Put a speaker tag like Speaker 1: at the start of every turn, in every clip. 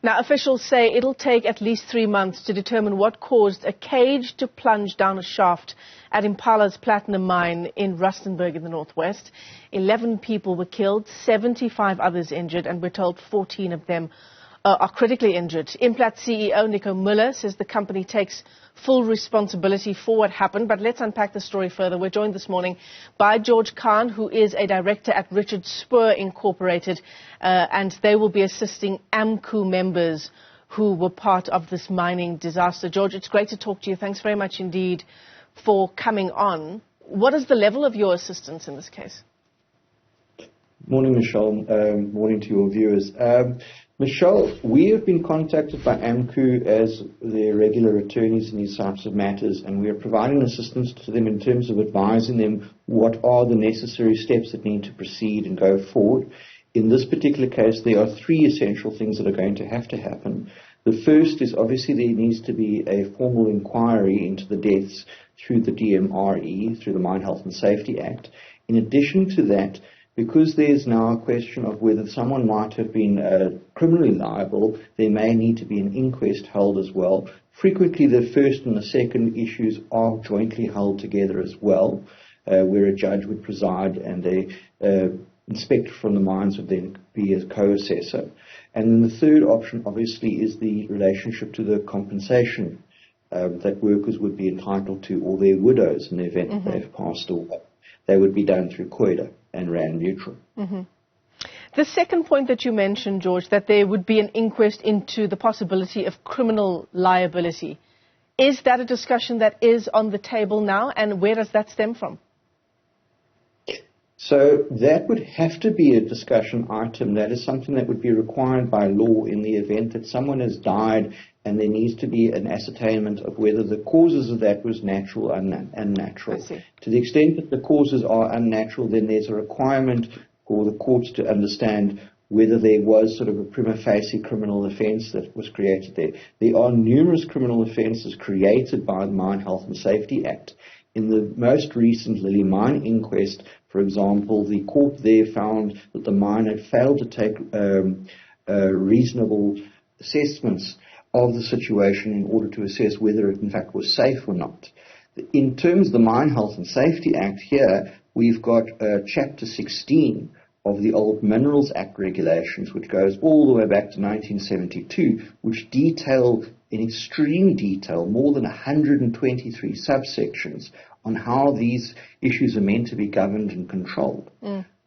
Speaker 1: Now, officials say it'll take at least 3 months to determine what caused a cage to plunge down a shaft at Impala's Platinum Mine in Rustenburg in the northwest. 11 people were killed, 75 others injured, and we're told 14 of them are critically injured. Implats CEO Nico Muller says the company takes full responsibility for what happened. But let's unpack the story further. We're joined this morning by Kahn, who is a director at Spoor Incorporated, and they will be assisting AMCU members who were part of this mining disaster. George, it's great to talk to you. Thanks very much indeed for coming on. What is the level of your assistance in this case?
Speaker 2: Morning, Michelle. Morning to your viewers. Michelle, we have been contacted by AMCU as their regular attorneys in these types of matters, and we are providing assistance to them in terms of advising them what are the necessary steps that need to proceed and go forward. In this particular case, there are 3 essential things that are going to happen. The first is obviously there needs to be a formal inquiry into the deaths through the DMRE, through the Mine Health and Safety Act. In addition to that, because there's now a question of whether someone might have been criminally liable, there may need to be an inquest held as well. Frequently, the first and the second issues are jointly held together as well, where a judge would preside and an inspector from the mines would then be a co-assessor. And then the third option, obviously, is the relationship to the compensation that workers would be entitled to, or their widows in the event that they've passed away. They would be done through COIDA and RAND neutral.
Speaker 1: The second point that you mentioned, George, that there would be an inquest into the possibility of criminal liability. Is that a discussion that is on the table now, and where does that stem from?
Speaker 2: So that would have to be a discussion item. That is something that would be required by law in the event that someone has died and there needs to be an ascertainment of whether the causes of that was natural or unnatural. To the extent that the causes are unnatural, then there's a requirement for the courts to understand whether there was sort of a prima facie criminal offence that was created there. There are numerous criminal offences created by the Mine Health and Safety Act. In the most recent Lily Mine inquest, for example, the court there found that the mine had failed to take reasonable assessments of the situation in order to assess whether it in fact was safe or not. In terms of the Mine Health and Safety Act here, we've got Chapter 16 of the old Minerals Act regulations, which goes all the way back to 1972, which detail in extreme detail, more than 123 subsections on how these issues are meant to be governed and controlled.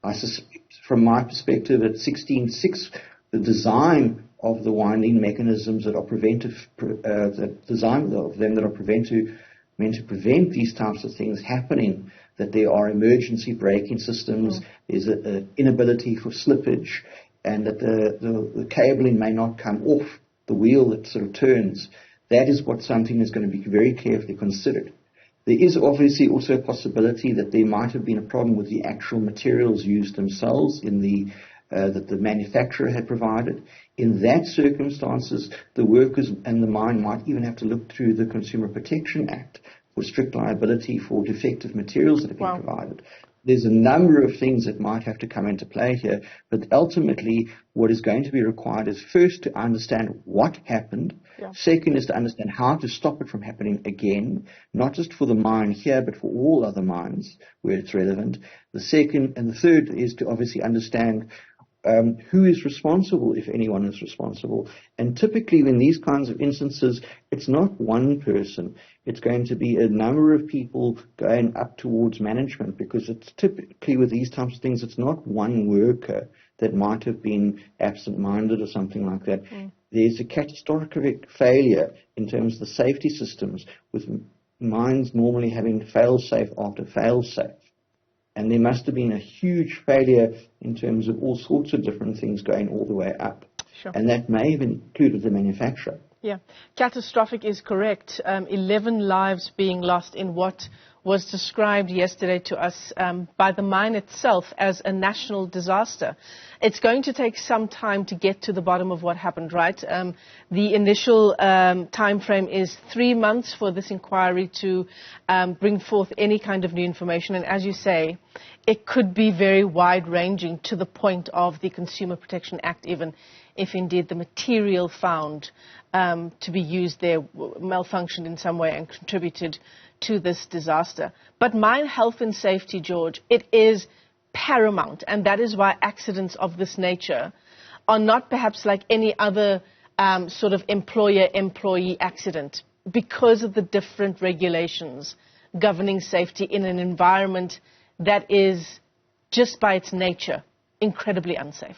Speaker 2: I suspect, from my perspective, at 16.6, the design of the winding mechanisms that are preventive, the design of them that are meant to prevent these types of things happening, that there are emergency braking systems, there's an inability for slippage, and that the cabling may not come off the wheel that sort of turns. That is what something is going to be very carefully considered. There is obviously also a possibility that there might have been a problem with the actual materials used themselves in that the manufacturer had provided. In that circumstances, the workers and the mine might even have to look through the Consumer Protection Act for strict liability for defective materials that have been provided. There's a number of things that might have to come into play here, but ultimately what is going to be required is first to understand what happened. Second is to understand how to stop it from happening again, not just for the mine here, but for all other mines where it's relevant. The second and the third is to obviously understand who is responsible, if anyone is responsible. And typically in these kinds of instances, it's not one person. It's going to be a number of people going up towards management, because it's typically with these types of things, it's not one worker that might have been absent-minded or something like that. There's a catastrophic failure in terms of the safety systems, with mines normally having fail-safe after fail-safe. And there must have been a huge failure in terms of all sorts of different things going all the way up. And that may have included the manufacturer.
Speaker 1: Yeah, catastrophic is correct. 11 lives being lost in what was described yesterday to us by the mine itself as a national disaster. It's going to take some time to get to the bottom of what happened, right? The initial time frame is 3 months for this inquiry to bring forth any kind of new information. And as you say, it could be very wide-ranging to the point of the Consumer Protection Act even if indeed the material found to be used there malfunctioned in some way and contributed to this disaster. But mine health and safety, George, it is paramount, and that is why accidents of this nature are not perhaps like any other sort of employer-employee accident, because of the different regulations governing safety in an environment that is, just by its nature, incredibly unsafe.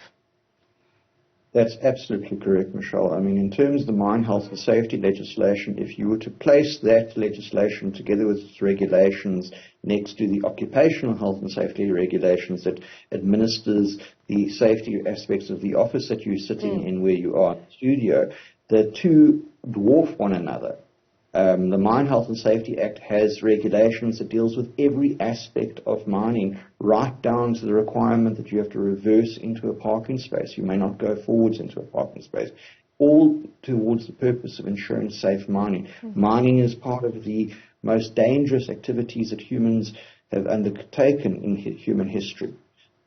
Speaker 2: That's absolutely correct, Michelle. I mean, in terms of the mine health and safety legislation, if you were to place that legislation together with its regulations next to the occupational health and safety regulations that administers the safety aspects of the office that you're sitting in where you are in the studio, the two dwarf one another. The Mine Health and Safety Act has regulations that deals with every aspect of mining, right down to the requirement that you have to reverse into a parking space. You may not go forwards into a parking space, all towards the purpose of ensuring safe mining. Mining is part of the most dangerous activities that humans have undertaken in human history.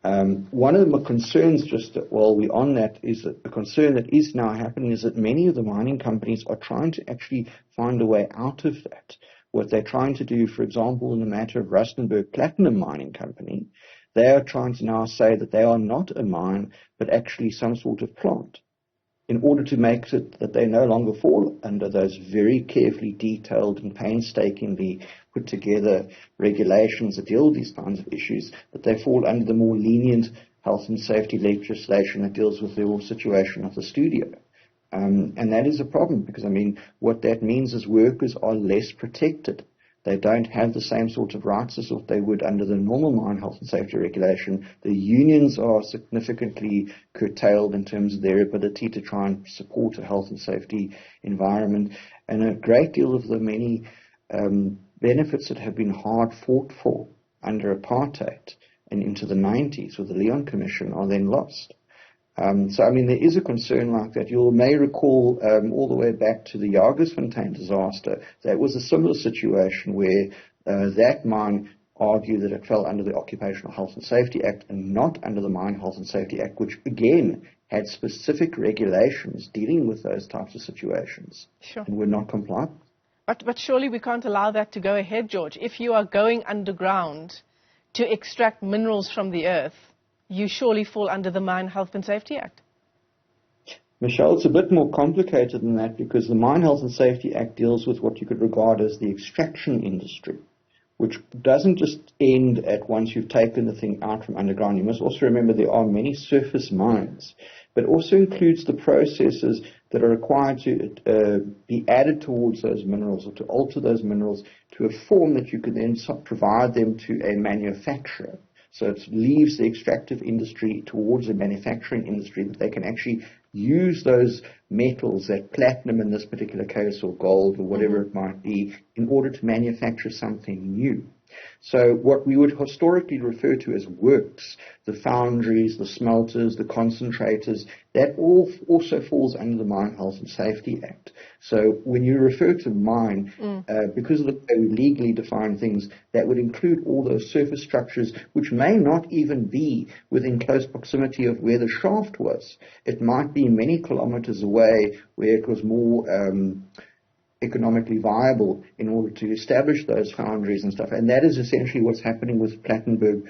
Speaker 2: One of the concerns, just while we're on that, is that the concern that is now happening is that many of the mining companies are trying to actually find a way out of that. What they're trying to do, for example, in the matter of Rustenburg Platinum Mining Company, they are trying to now say that they are not a mine, but actually some sort of plant, in order to make it that they no longer fall under those very carefully detailed and painstakingly put together regulations that deal with these kinds of issues, that they fall under the more lenient health and safety legislation that deals with the whole situation of the studio. And that is a problem, because, I mean, what that means is workers are less protected. They don't have the same sort of rights as what they would under the normal mine health and safety regulation. The unions are significantly curtailed in terms of their ability to try and support a health and safety environment. And a great deal of the many benefits that have been hard fought for under apartheid and into the 90s with the Leon Commission are then lost. So, I mean, there is a concern like that. You may recall all the way back to the Jagersfontein disaster, that was a similar situation where that mine argued that it fell under the Occupational Health and Safety Act and not under the Mine Health and Safety Act, which, again, had specific regulations dealing with those types of situations.
Speaker 1: Sure.
Speaker 2: And were not compliant.
Speaker 1: But surely we can't allow that to go ahead, George. If you are going underground to extract minerals from the earth, you surely fall under the Mine Health and Safety Act.
Speaker 2: Michelle, it's a bit more complicated than that, because the Mine Health and Safety Act deals with what you could regard as the extraction industry, which doesn't just end at once you've taken the thing out from underground. You must also remember there are many surface mines, but also includes the processes that are required to be added towards those minerals, or to alter those minerals to a form that you can then provide them to a manufacturer. So it leaves the extractive industry towards a manufacturing industry that they can actually use those metals, that platinum in this particular case, or gold, or whatever it might be, in order to manufacture something new. So what we would historically refer to as works, the foundries, the smelters, the concentrators, that all also falls under the Mine Health and Safety Act. So when you refer to mine, because of the way we legally define things, that would include all those surface structures which may not even be within close proximity of where the shaft was. It might be many kilometers away where it was more economically viable in order to establish those foundries and stuff. And that is essentially what's happening with Rustenburg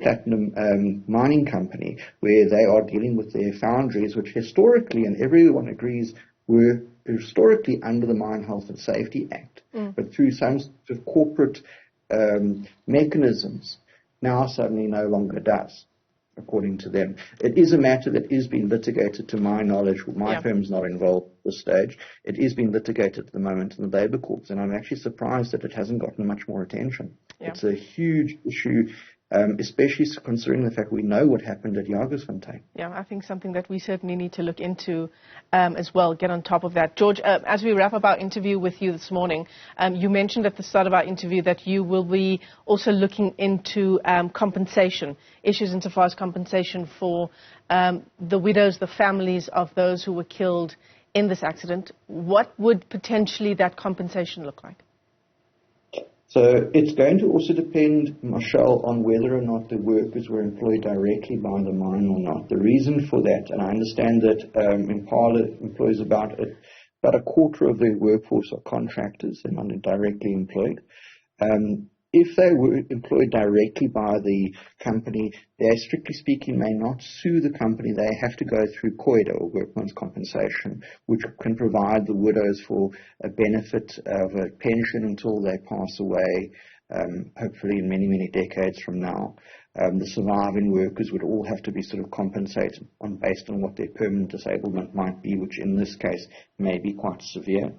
Speaker 2: Platinum Mining Company, where they are dealing with their foundries, which historically, and everyone agrees, were historically under the Mine Health and Safety Act, but through some sort of corporate mechanisms, now suddenly no longer does, according to them. It is a matter that is being litigated, to my knowledge. My firm's not involved at this stage. It is being litigated at the moment in the labour courts, and I'm actually surprised that it hasn't gotten much more attention. It's a huge issue, especially considering the fact we know what happened at Jagersfontein.
Speaker 1: Yeah, I think something that we certainly need to look into as well, get on top of that. George, as we wrap up our interview with you this morning, you mentioned at the start of our interview that you will be also looking into compensation, issues insofar as compensation for the widows, the families of those who were killed in this accident. What would potentially that compensation look like?
Speaker 2: So it's going to also depend, Michelle, on whether or not the workers were employed directly by the mine or not. The reason for that, and I understand that Impala employs about a quarter of their workforce are contractors and not directly employed. If they were employed directly by the company, they, strictly speaking, may not sue the company. They have to go through COIDA, or workman's compensation, which can provide the widows for a benefit of a pension until they pass away, hopefully in many, many decades from now. The surviving workers would all have to be sort of compensated based on what their permanent disablement might be, which in this case may be quite severe.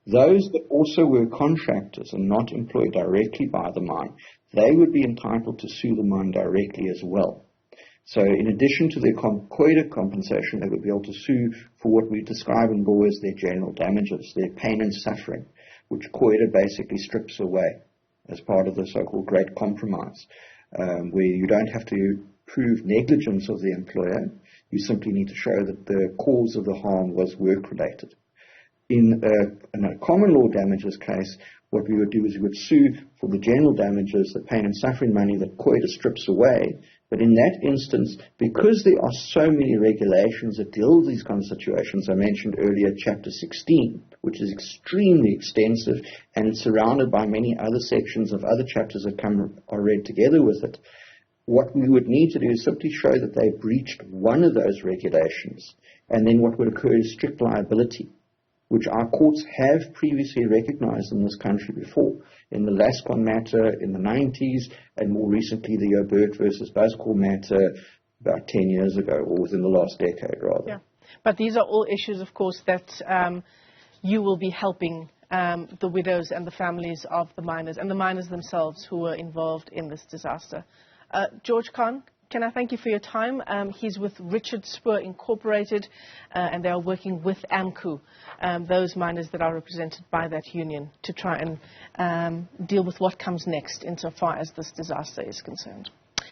Speaker 2: Those that also were contractors and not employed directly by the mine, they would be entitled to sue the mine directly as well. So in addition to their COIDA compensation, they would be able to sue for what we describe in law as their general damages, their pain and suffering, which COIDA basically strips away as part of the so-called Great Compromise, where you don't have to prove negligence of the employer. You simply need to show that the cause of the harm was work-related. In a common law damages case, what we would do is we would sue for the general damages, the pain and suffering money that COIDA strips away. But in that instance, because there are so many regulations that deal with these kinds of situations, I mentioned earlier Chapter 16, which is extremely extensive, and it's surrounded by many other sections of other chapters that are read together with it. What we would need to do is simply show that they breached one of those regulations, and then what would occur is strict liability, which our courts have previously recognized in this country before, in the Lascon matter in the 90s, and more recently the Obert versus Buzzcall matter about 10 years ago, or within the last decade, rather.
Speaker 1: Yeah. But these are all issues, of course, that you will be helping the widows and the families of the miners, and the miners themselves who were involved in this disaster. George Kahn, can I thank you for your time? He's with Richard Spoor Incorporated, and they are working with AMCU, those miners that are represented by that union, to try and deal with what comes next insofar as this disaster is concerned.